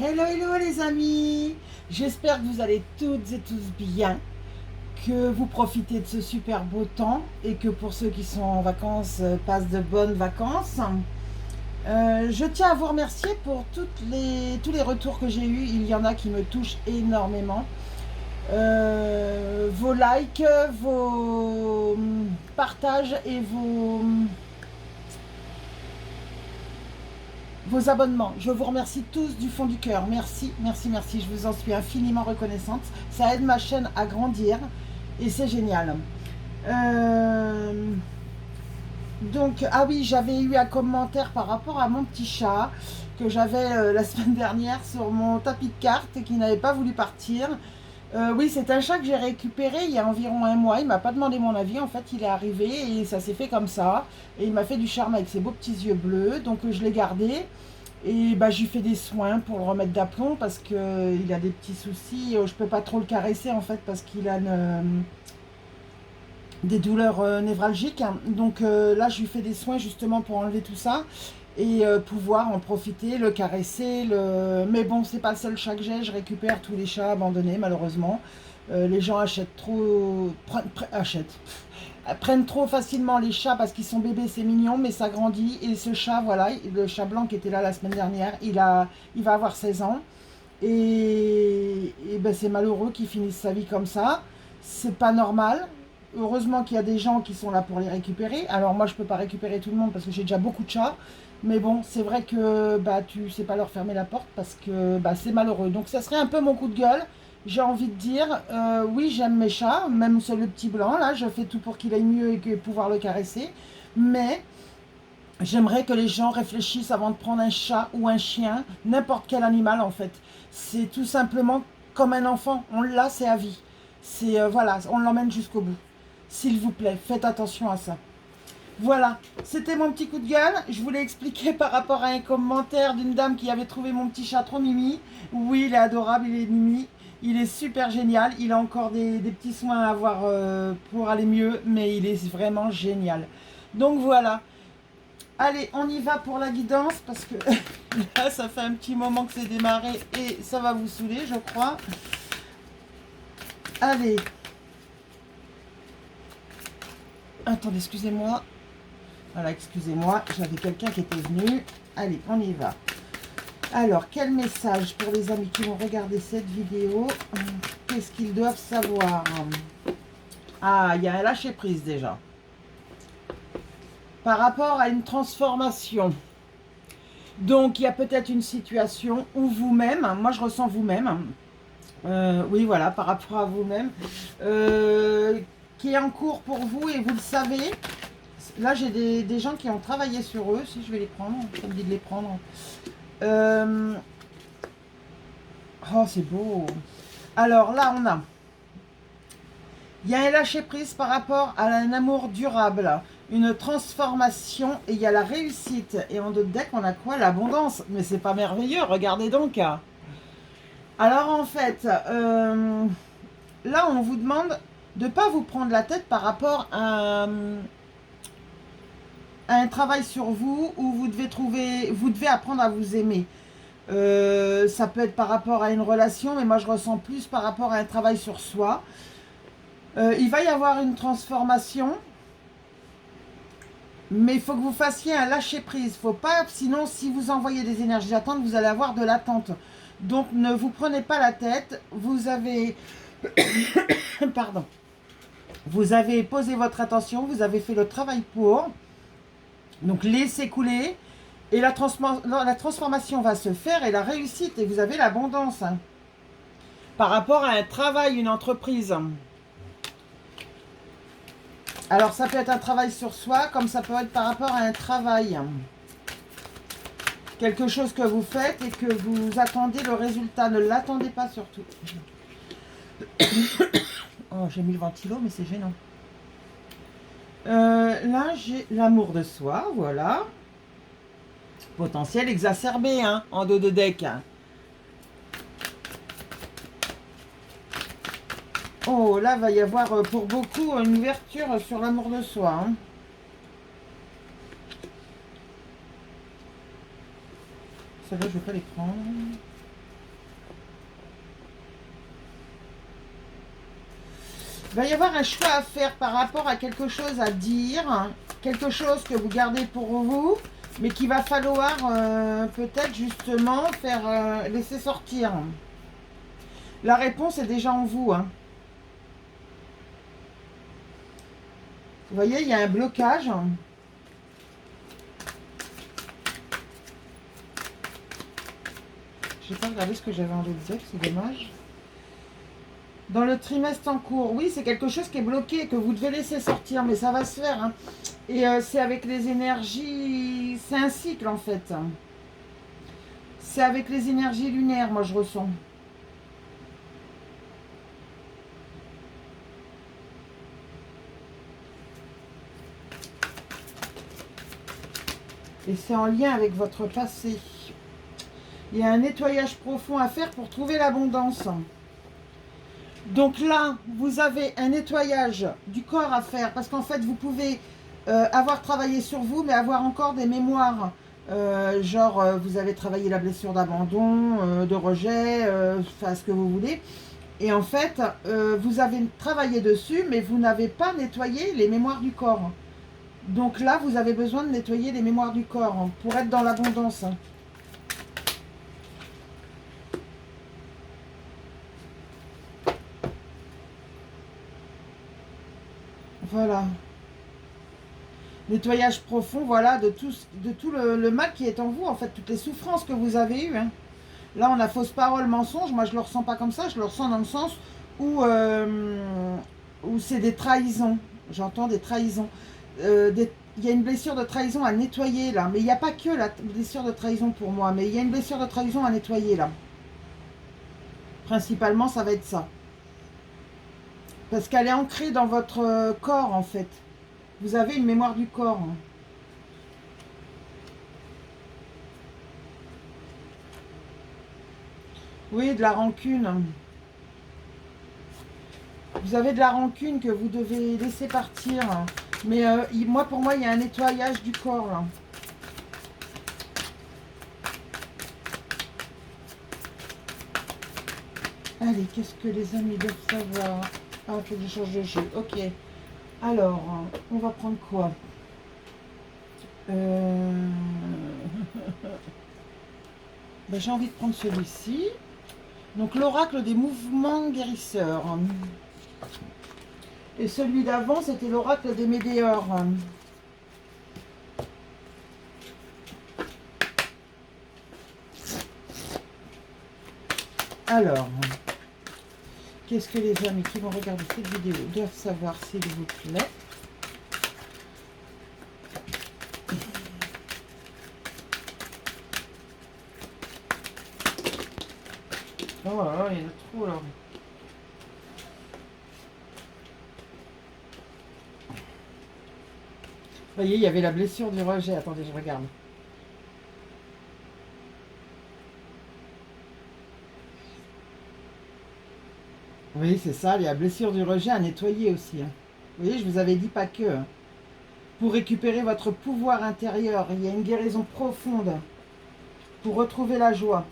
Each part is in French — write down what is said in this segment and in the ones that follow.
Hello, hello les amis. J'espère que vous allez toutes et tous bien, que vous profitez de ce super beau temps et que pour ceux qui sont en vacances, passent de bonnes vacances. Je tiens à vous remercier pour tous les retours que j'ai eus. Il y en a qui me touchent énormément. Vos likes, vos partages et vos abonnements. Je vous remercie tous du fond du cœur. Merci, merci, merci. Je vous en suis infiniment reconnaissante. Ça aide ma chaîne à grandir et c'est génial. Euh, donc, ah oui, j'avais eu un commentaire par rapport à mon petit chat que j'avais la semaine dernière sur mon tapis de cartes qui n'avait pas voulu partir. Oui, c'est un chat que j'ai récupéré il y a environ un mois. Il m'a pas demandé mon avis. En fait, il est arrivé et ça s'est fait comme ça. Et il m'a fait du charme avec ses beaux petits yeux bleus. Donc, je l'ai gardé. Et bah, je lui fais des soins pour le remettre d'aplomb parce qu'il a des petits soucis. Je peux pas trop le caresser en fait parce qu'il a des douleurs névralgiques. Donc là, je lui fais des soins justement pour enlever tout ça et pouvoir en profiter, le caresser. Mais bon, c'est pas le seul chat que j'ai. Je récupère tous les chats abandonnés malheureusement. Les gens achètent trop, prennent trop facilement les chats parce qu'ils sont bébés, c'est mignon, mais ça grandit. Et ce chat, voilà, le chat blanc qui était là la semaine dernière, il va avoir 16 ans. Et ben c'est malheureux qu'il finisse sa vie comme ça. C'est pas normal. Heureusement qu'il y a des gens qui sont là pour les récupérer. Alors moi, je peux pas récupérer tout le monde parce que j'ai déjà beaucoup de chats. Mais bon, c'est vrai que bah, tu sais pas leur fermer la porte parce que bah, c'est malheureux. Donc ça serait un peu mon coup de gueule. J'ai envie de dire, oui, j'aime mes chats, même le petit blanc, là, je fais tout pour qu'il aille mieux et que pouvoir le caresser. Mais j'aimerais que les gens réfléchissent avant de prendre un chat ou un chien, n'importe quel animal en fait. C'est tout simplement comme un enfant, on l'a, c'est à vie. C'est voilà, on l'emmène jusqu'au bout. S'il vous plaît, faites attention à ça. Voilà, c'était mon petit coup de gueule. Je voulais expliquer par rapport à un commentaire d'une dame qui avait trouvé mon petit chat trop mimi. Oui, il est adorable, il est mimi. Il est super génial. Il a encore des petits soins à avoir pour aller mieux, mais il est vraiment génial. Donc voilà. Allez, on y va pour la guidance parce que là, ça fait un petit moment que c'est démarré et ça va vous saouler, je crois. Allez. Attendez, excusez-moi. Voilà, excusez-moi, j'avais quelqu'un qui était venu. Allez, on y va. Alors, quel message pour les amis qui vont regarder cette vidéo? Qu'est-ce qu'ils doivent savoir? Ah, il y a un lâcher-prise déjà. Par rapport à une transformation. Donc, il y a peut-être une situation où vous-même, moi je ressens vous-même, oui voilà, par rapport à vous-même, qui est en cours pour vous et vous le savez. Là, j'ai des gens qui ont travaillé sur eux, si je vais les prendre, ça me dit de les prendre. Oh, c'est beau. Alors là, il y a un lâcher-prise par rapport à un amour durable, une transformation et il y a la réussite. Et en d'autres decks, on a quoi? L'abondance. Mais c'est pas merveilleux, regardez donc. Alors en fait, là, on vous demande de ne pas vous prendre la tête par rapport à un travail sur vous où vous devez apprendre à vous aimer. Ça peut être par rapport à une relation, mais moi je ressens plus par rapport à un travail sur soi. Il va y avoir une transformation, mais il faut que vous fassiez un lâcher-prise. Faut pas, sinon, si vous envoyez des énergies d'attente, vous allez avoir de l'attente. Donc ne vous prenez pas la tête. Vous avez, pardon, vous avez posé votre attention, vous avez fait le travail pour. Donc laissez couler. Et la transformation va se faire et la réussite. Et vous avez l'abondance. Hein. Par rapport à un travail, une entreprise. Alors ça peut être un travail sur soi, comme ça peut être par rapport à un travail. Quelque chose que vous faites et que vous attendez le résultat. Ne l'attendez pas surtout. Oh, j'ai mis le ventilo, mais c'est gênant. Là, j'ai l'amour de soi, voilà. Potentiel exacerbé, hein, en dos de deck. Oh, là, va y avoir pour beaucoup une ouverture sur l'amour de soi. Hein. Celle-là, je ne vais pas les prendre. Il va y avoir un choix à faire par rapport à quelque chose à dire, hein, quelque chose que vous gardez pour vous, mais qu'il va falloir peut-être justement faire laisser sortir. La réponse est déjà en vous. Hein. Vous voyez, il y a un blocage. Je n'ai pas regardé ce que j'avais envie de dire, c'est dommage. Dans le trimestre en cours, oui, c'est quelque chose qui est bloqué, que vous devez laisser sortir, mais ça va se faire. Hein. Et c'est avec les énergies, c'est un cycle en fait. C'est avec les énergies lunaires, moi je ressens. Et c'est en lien avec votre passé. Il y a un nettoyage profond à faire pour trouver l'abondance. Donc là, vous avez un nettoyage du corps à faire, parce qu'en fait, vous pouvez avoir travaillé sur vous, mais avoir encore des mémoires. Vous avez travaillé la blessure d'abandon, de rejet, enfin ce que vous voulez. Et en fait, vous avez travaillé dessus, mais vous n'avez pas nettoyé les mémoires du corps. Donc là, vous avez besoin de nettoyer les mémoires du corps hein, pour être dans l'abondance. Voilà. Nettoyage profond, voilà, de tout le mal qui est en vous, en fait, toutes les souffrances que vous avez eues. Hein. Là, on a fausse parole, mensonge. Moi, je ne le ressens pas comme ça. Je le ressens dans le sens où c'est des trahisons. J'entends des trahisons. Il y a une blessure de trahison à nettoyer, là. Mais il n'y a pas que la blessure de trahison pour moi. Mais il y a une blessure de trahison à nettoyer, là. Principalement, ça va être ça. Parce qu'elle est ancrée dans votre corps, en fait. Vous avez une mémoire du corps. Hein. Oui, de la rancune. Vous avez de la rancune que vous devez laisser partir. Mais pour moi, il y a un nettoyage du corps. Là. Allez, qu'est-ce que les amis doivent savoir? Ah, il faut que je change de jeu. Ok. Alors, on va prendre quoi ben, j'ai envie de prendre celui-ci. Donc, l'oracle des mouvements guérisseurs. Et celui d'avant, c'était l'oracle des météores. Alors, qu'est-ce que les amis qui vont regarder cette vidéo doivent savoir, s'il vous plaît? Oh là là, il y en a trop là. Vous voyez, il y avait la blessure du rejet. Attendez, je regarde. Oui, c'est ça, il y a la blessure du rejet à nettoyer aussi. Hein. Vous voyez, je vous avais dit pas que. Hein. Pour récupérer votre pouvoir intérieur, il y a une guérison profonde. Pour retrouver la joie.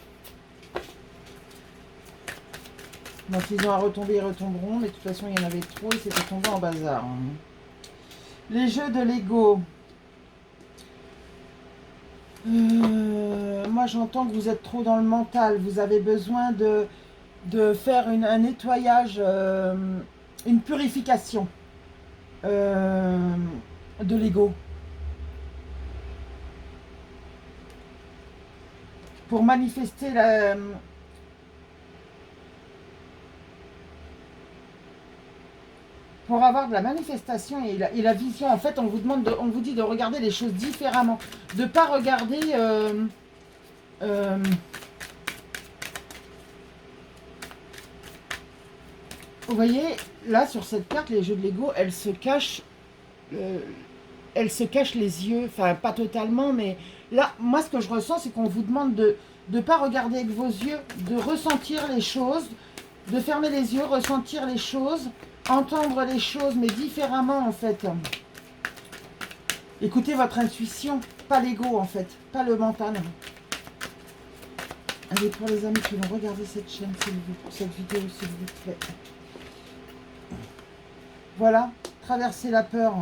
Donc, s'ils ont à retomber, ils retomberont. Mais de toute façon, il y en avait trop et c'était tombé en bazar. Hein. Les jeux de Lego. Moi, j'entends que vous êtes trop dans le mental. Vous avez besoin de faire un nettoyage, une purification de l'ego. Pour manifester pour avoir de la manifestation et la vision, en fait, on vous dit de regarder les choses différemment. De ne pas regarder... vous voyez, là, sur cette carte, les jeux de Lego, elles se cachent les yeux. Enfin, pas totalement, mais là, moi, ce que je ressens, c'est qu'on vous demande de ne pas regarder avec vos yeux, de ressentir les choses, de fermer les yeux, ressentir les choses, entendre les choses, mais différemment, en fait. Écoutez votre intuition, pas l'ego, en fait, pas le mental. Allez, pour les amis qui vont regarder cette chaîne, cette vidéo, s'il vous plaît. Voilà, traversez la peur.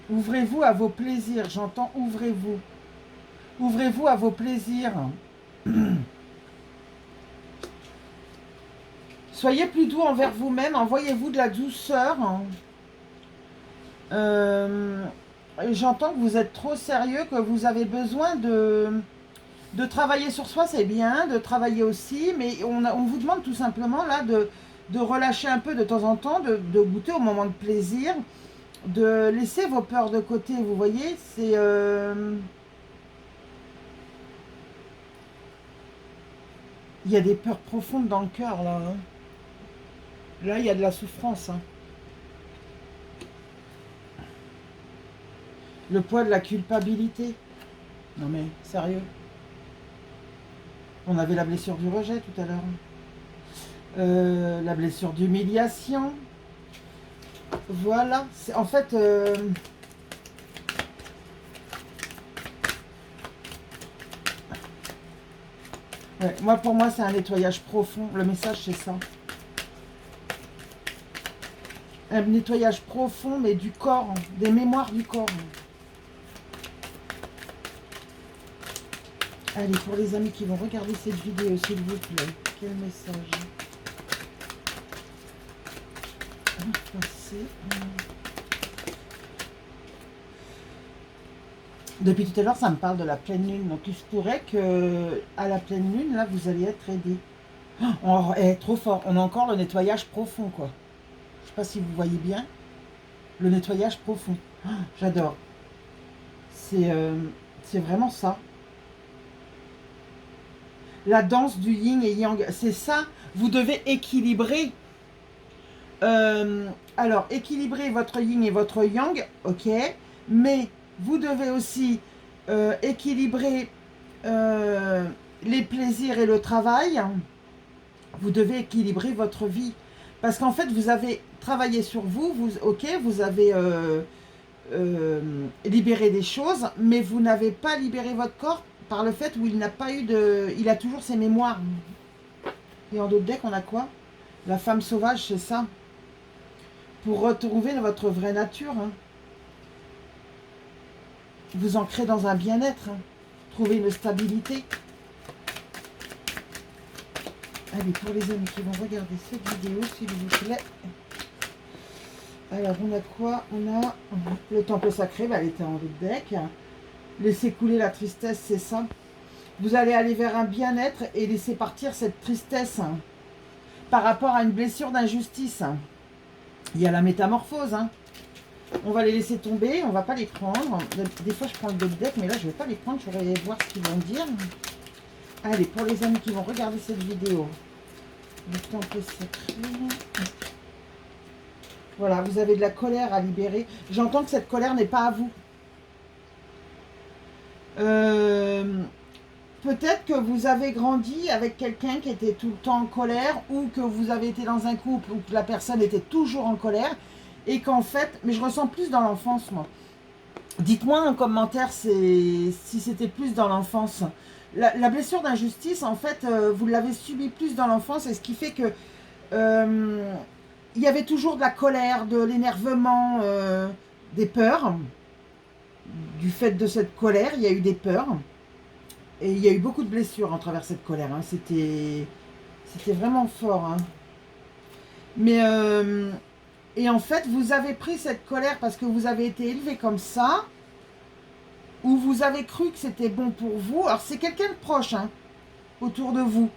Ouvrez-vous à vos plaisirs, j'entends ouvrez-vous. Ouvrez-vous à vos plaisirs. Soyez plus doux envers vous-même, envoyez-vous de la douceur. J'entends que vous êtes trop sérieux, que vous avez besoin de travailler sur soi, c'est bien, de travailler aussi, mais on vous demande tout simplement là de relâcher un peu de temps en temps, de goûter au moment de plaisir, de laisser vos peurs de côté, vous voyez, c'est... Il y a des peurs profondes dans le cœur, là. Hein. Là, il y a de la souffrance. Hein. Le poids de la culpabilité. Non mais, sérieux. On avait la blessure du rejet tout à l'heure. La blessure d'humiliation. Voilà. En fait... ouais, moi, pour moi, c'est un nettoyage profond. Le message, c'est ça. Un nettoyage profond, mais du corps, des mémoires du corps. Allez, pour les amis qui vont regarder cette vidéo, s'il vous plaît, quel message? Depuis tout à l'heure, ça me parle de la pleine lune. Donc, il se pourrait que à la pleine lune, là, vous allez être aidé. Oh, trop fort. On a encore le nettoyage profond, quoi. Je sais pas si vous voyez bien. Le nettoyage profond. Oh, j'adore. C'est vraiment ça. La danse du yin et yang. C'est ça. Vous devez équilibrer. Alors, équilibrer votre yin et votre yang. Ok. Mais vous devez aussi équilibrer les plaisirs et le travail. Vous devez équilibrer votre vie. Parce qu'en fait, vous avez travaillé sur vous, vous avez libéré des choses, mais vous n'avez pas libéré votre corps par le fait où il n'a pas eu de... Il a toujours ses mémoires. Et en d'autres decks, on a quoi? La femme sauvage, c'est ça. Pour retrouver votre vraie nature. Hein. Vous ancrer dans un bien-être. Hein. Trouver une stabilité. Allez, pour les amis qui vont regarder cette vidéo, s'il vous plaît. Alors, on a quoi? On a le temple sacré, elle était en haut de deck. Laisser couler la tristesse, c'est ça. Vous allez aller vers un bien-être et laisser partir cette tristesse hein, par rapport à une blessure d'injustice. Il y a la métamorphose. Hein. On va les laisser tomber, on ne va pas les prendre. Des fois, je prends le deck, mais là, je ne vais pas les prendre. Je vais aller voir ce qu'ils vont dire. Allez, pour les amis qui vont regarder cette vidéo, le temple sacré. Voilà, vous avez de la colère à libérer. J'entends que cette colère n'est pas à vous. Peut-être que vous avez grandi avec quelqu'un qui était tout le temps en colère ou que vous avez été dans un couple où la personne était toujours en colère et qu'en fait, mais je ressens plus dans l'enfance, moi. Dites-moi en commentaire si c'était plus dans l'enfance. La blessure d'injustice, en fait, vous l'avez subie plus dans l'enfance et ce qui fait que il y avait toujours de la colère, de l'énervement, des peurs. Du fait de cette colère, il y a eu des peurs. Et il y a eu beaucoup de blessures en travers cette colère. Hein. C'était vraiment fort. Hein. Mais, et en fait, vous avez pris cette colère parce que vous avez été élevé comme ça, ou vous avez cru que c'était bon pour vous. Alors, c'est quelqu'un de proche, hein, autour de vous.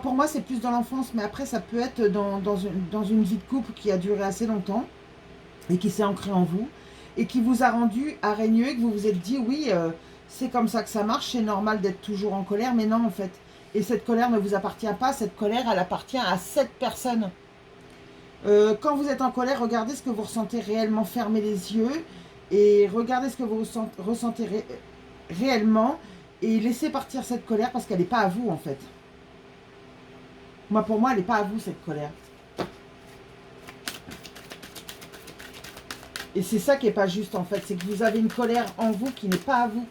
Pour moi, c'est plus dans l'enfance, mais après, ça peut être dans une vie de couple qui a duré assez longtemps et qui s'est ancrée en vous et qui vous a rendu hargneux et que vous vous êtes dit, oui, c'est comme ça que ça marche, c'est normal d'être toujours en colère, mais non, en fait. Et cette colère ne vous appartient pas, cette colère, elle appartient à cette personne. Quand vous êtes en colère, regardez ce que vous ressentez réellement, fermez les yeux et regardez ce que vous ressentez réellement et laissez partir cette colère parce qu'elle n'est pas à vous, en fait. Pour moi, elle n'est pas à vous, cette colère. Et c'est ça qui n'est pas juste, en fait. C'est que vous avez une colère en vous qui n'est pas à vous.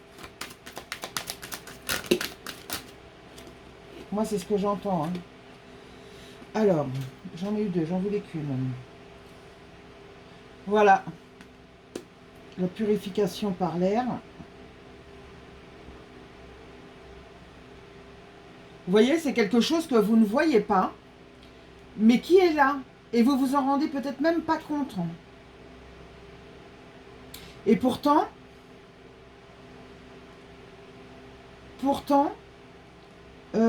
Moi, c'est ce que j'entends. Hein. Alors, j'en ai eu deux, j'en voulais qu'une. Voilà. La purification par l'air. Vous voyez, c'est quelque chose que vous ne voyez pas, mais qui est là. Et vous vous en rendez peut-être même pas compte. Et pourtant, vous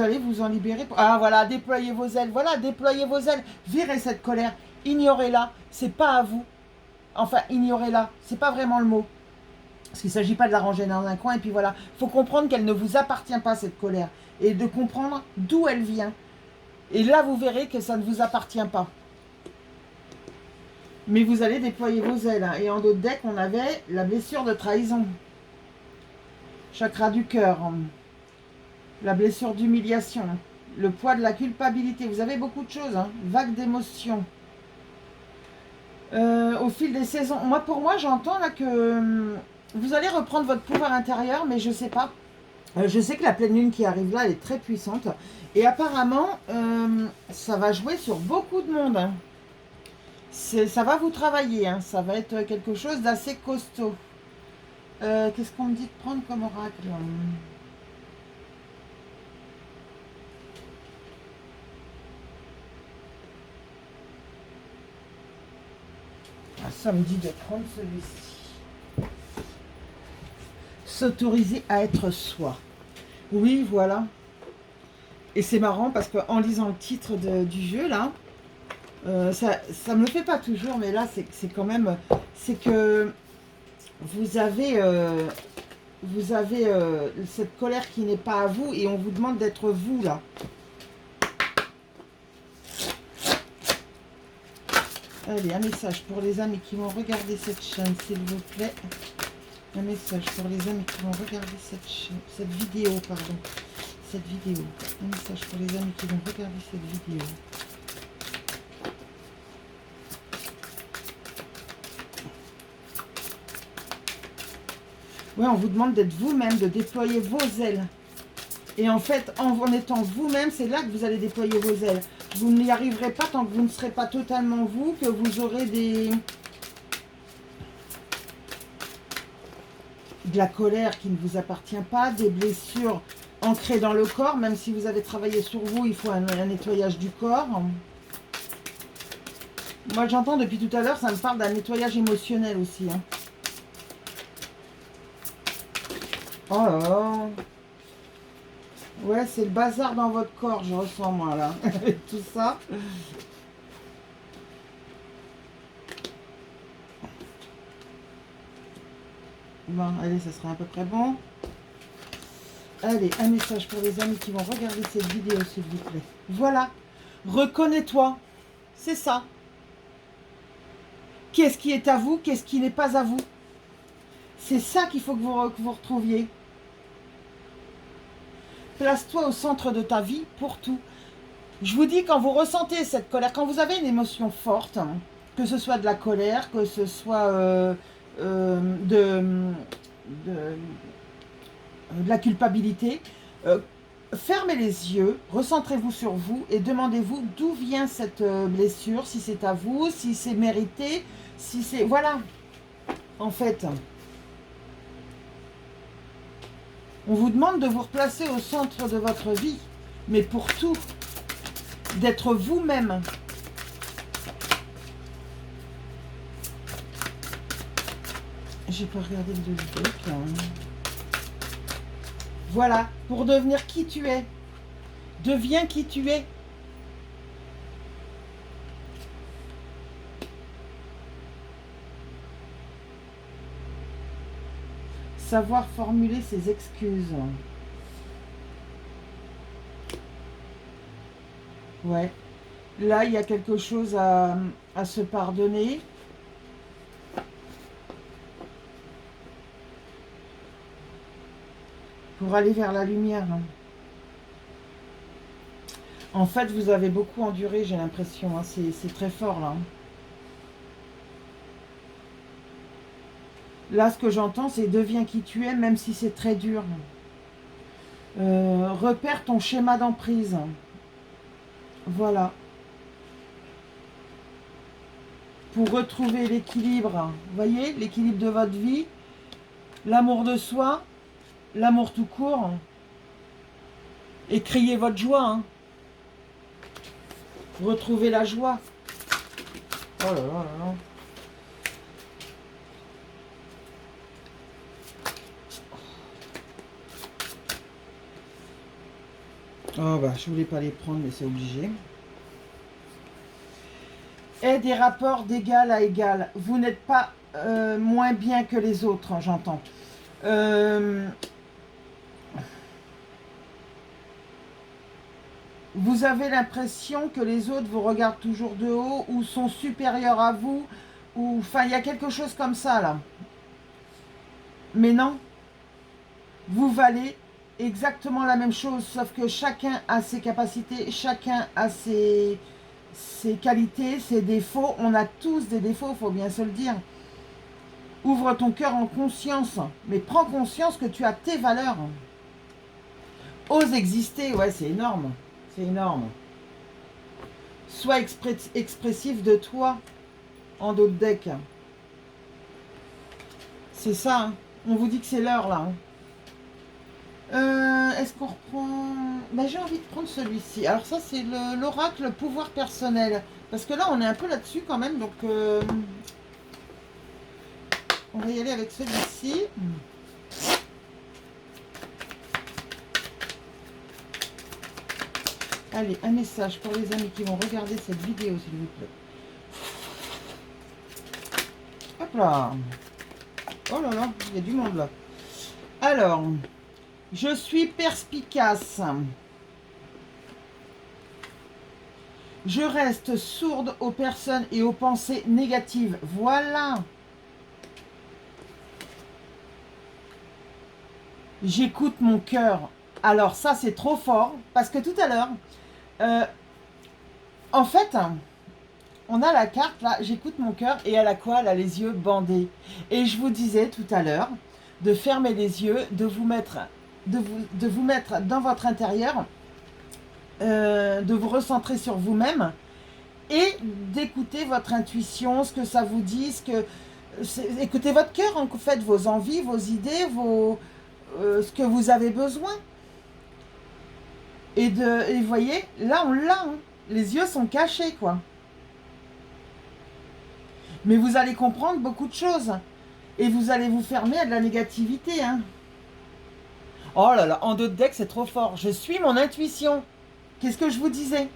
allez vous en libérer. Ah voilà, déployez vos ailes. Voilà, déployez vos ailes. Virez cette colère. Ignorez-la. C'est pas à vous. Enfin, ignorez-la. C'est pas vraiment le mot. Parce qu'il ne s'agit pas de la ranger dans un coin. Et puis voilà, il faut comprendre qu'elle ne vous appartient pas, cette colère. Et de comprendre d'où elle vient. Et là, vous verrez que ça ne vous appartient pas. Mais vous allez déployer vos ailes. Et en d'autres decks, on avait la blessure de trahison. Chakra du cœur. La blessure d'humiliation. Le poids de la culpabilité. Vous avez beaucoup de choses. Hein. Vague d'émotions. Au fil des saisons. Moi, pour moi, j'entends là que vous allez reprendre votre pouvoir intérieur, mais je sais pas. Je sais que la pleine lune qui arrive là, elle est très puissante. Et apparemment, ça va jouer sur beaucoup de monde. Hein. Ça va vous travailler. Hein. Ça va être quelque chose d'assez costaud. Qu'est-ce qu'on me dit de prendre comme oracle? Ça me dit de prendre celui-ci. S'autoriser à être soi. Oui, voilà. Et c'est marrant parce qu'en lisant le titre du jeu, là, ça me le fait pas toujours, mais là, c'est quand même... C'est que vous avez cette colère qui n'est pas à vous et on vous demande d'être vous, là. Allez, un message pour les amis qui vont regarder cette chaîne, s'il vous plaît. Un message pour les amis qui vont regarder cette vidéo, pardon. Cette vidéo. Un message pour les amis qui vont regarder cette vidéo. Ouais, on vous demande d'être vous-même, de déployer vos ailes. Et en fait, en étant vous-même, c'est là que vous allez déployer vos ailes. Vous n'y arriverez pas tant que vous ne serez pas totalement vous, que vous aurez de la colère qui ne vous appartient pas, des blessures ancrées dans le corps. Même si vous avez travaillé sur vous, il faut un nettoyage du corps. Moi, j'entends depuis tout à l'heure, ça me parle d'un nettoyage émotionnel aussi. Hein. Oh là là. Ouais, c'est le bazar dans votre corps, je ressens moi là, avec tout ça. Bon, allez, ça sera à peu près bon. Allez, un message pour les amis qui vont regarder cette vidéo, s'il vous plaît. Voilà, reconnais-toi, c'est ça. Qu'est-ce qui est à vous, qu'est-ce qui n'est pas à vous? C'est ça qu'il faut que vous retrouviez. Place-toi au centre de ta vie pour tout. Je vous dis, quand vous ressentez cette colère, quand vous avez une émotion forte, hein, que ce soit de la colère, que ce soit de la culpabilité, fermez les yeux, recentrez-vous sur vous et demandez-vous d'où vient cette blessure, si c'est à vous, si c'est mérité, si c'est... Voilà, en fait... On vous demande de vous replacer au centre de votre vie, mais pour tout, d'être vous-même. J'ai pas regardé le deck. Voilà, pour devenir qui tu es. Deviens qui tu es. Savoir formuler ses excuses. Ouais. Là, il y a quelque chose à se pardonner. Pour aller vers la lumière. En fait, vous avez beaucoup enduré, j'ai l'impression. Hein. C'est très fort, là. Là, ce que j'entends, c'est deviens qui tu es, même si c'est très dur. Repère ton schéma d'emprise. Voilà. Pour retrouver l'équilibre. Vous voyez, l'équilibre de votre vie, l'amour de soi, l'amour tout court. Et criez votre joie. Hein. Retrouvez la joie. Oh là là là là. Oh bah, je voulais pas les prendre, mais c'est obligé. Et des rapports d'égal à égal. Vous n'êtes pas moins bien que les autres, hein, j'entends. Vous avez l'impression que les autres vous regardent toujours de haut ou sont supérieurs à vous. Ou, enfin, il y a quelque chose comme ça, là. Mais non. Vous valez exactement la même chose, sauf que chacun a ses capacités, chacun a ses qualités, ses défauts. On a tous des défauts, il faut bien se le dire. Ouvre ton cœur en conscience, mais prends conscience que tu as tes valeurs. Ose exister, ouais, c'est énorme. C'est énorme. Sois expressif de toi en d'autres decks. C'est ça, hein. On vous dit que c'est l'heure, là. Hein. Est-ce qu'on reprend... Ben, j'ai envie de prendre celui-ci. Alors ça, c'est l'oracle pouvoir personnel. Parce que là, on est un peu là-dessus quand même. Donc, on va y aller avec celui-ci. Allez, un message pour les amis qui vont regarder cette vidéo, s'il vous plaît. Hop là. Oh là là, il y a du monde là. Alors... Je suis perspicace. Je reste sourde aux personnes et aux pensées négatives. Voilà. J'écoute mon cœur. Alors ça, c'est trop fort. Parce que tout à l'heure, en fait, on a la carte là, j'écoute mon cœur. Et elle a quoi? Elle a les yeux bandés. Et je vous disais tout à l'heure de fermer les yeux, de vous mettre dans votre intérieur, de vous recentrer sur vous-même et d'écouter votre intuition, ce que ça vous dit, écoutez votre cœur, en fait, vos envies, vos idées, ce que vous avez besoin. Et vous voyez, là on l'a, hein. Les yeux sont cachés, quoi. Mais vous allez comprendre beaucoup de choses. Et vous allez vous fermer à de la négativité, hein. Oh là là, en d'autres decks, c'est trop fort. Je suis mon intuition. Qu'est-ce que je vous disais?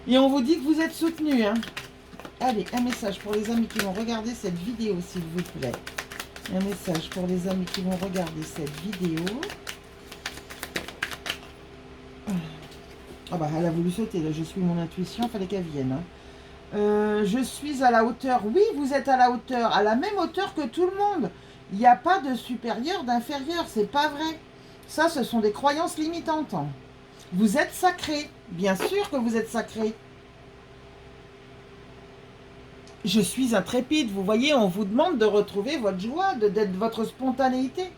Et on vous dit que vous êtes soutenu. Hein. Allez, un message pour les amis qui vont regarder cette vidéo, s'il vous plaît. Un message pour les amis qui vont regarder cette vidéo. Ah bah, elle a voulu sauter. Là. Je suis mon intuition, il fallait qu'elle vienne. Hein. Je suis à la hauteur. Oui, vous êtes à la hauteur. À la même hauteur que tout le monde. Il n'y a pas de supérieur, d'inférieur. C'est pas vrai. Ça, ce sont des croyances limitantes. Vous êtes sacré. Bien sûr que vous êtes sacré. Je suis intrépide. Vous voyez, on vous demande de retrouver votre joie, d'être votre spontanéité.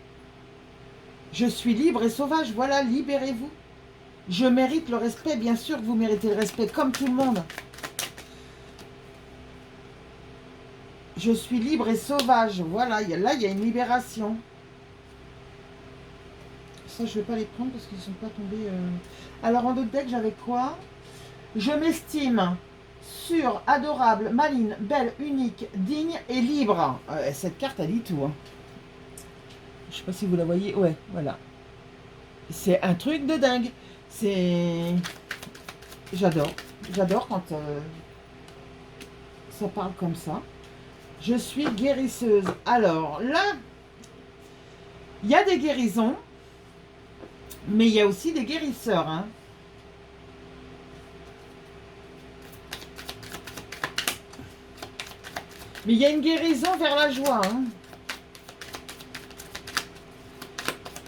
Je suis libre et sauvage. Voilà, libérez-vous. Je mérite le respect. Bien sûr que vous méritez le respect, comme tout le monde. Je suis libre et sauvage. Voilà, là, il y a une libération. Ça, je ne vais pas les prendre parce qu'ils ne sont pas tombés... Alors, en d'autres decks, j'avais quoi? Je m'estime sûre, adorable, maligne, belle, unique, digne et libre. Cette carte, elle dit tout. Hein. Je ne sais pas si vous la voyez. Ouais, voilà. C'est un truc de dingue. C'est... J'adore. J'adore quand ça parle comme ça. Je suis guérisseuse. Alors, là, il y a des guérisons. Mais il y a aussi des guérisseurs. Hein. Mais il y a une guérison vers la joie. Hein.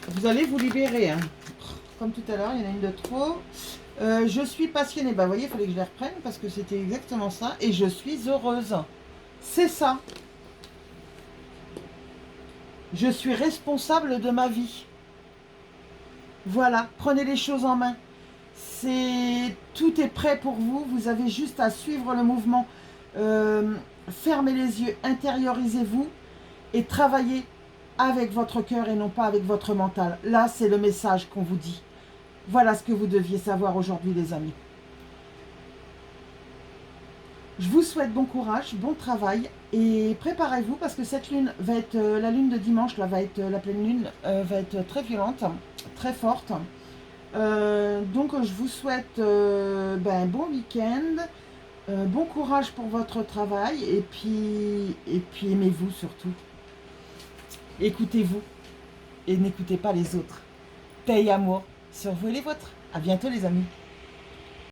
Vous allez vous libérer. Hein. Comme tout à l'heure, il y en a une de trop. Je suis passionnée. Bah, vous voyez, il fallait que je les reprenne parce que c'était exactement ça. Et je suis heureuse. C'est ça. Je suis responsable de ma vie. Voilà, prenez les choses en main. Tout est prêt pour vous. Vous avez juste à suivre le mouvement. Fermez les yeux, intériorisez-vous et travaillez avec votre cœur et non pas avec votre mental. Là, c'est le message qu'on vous dit. Voilà ce que vous deviez savoir aujourd'hui, les amis. Je vous souhaite bon courage, bon travail et préparez-vous parce que cette lune va être, la lune de dimanche, là, va être, la pleine lune va être très violente, très forte. Donc je vous souhaite un bon week-end, bon courage pour votre travail et puis aimez-vous surtout. Écoutez-vous et n'écoutez pas les autres. Paix et amour sur vous et les vôtres. À bientôt les amis.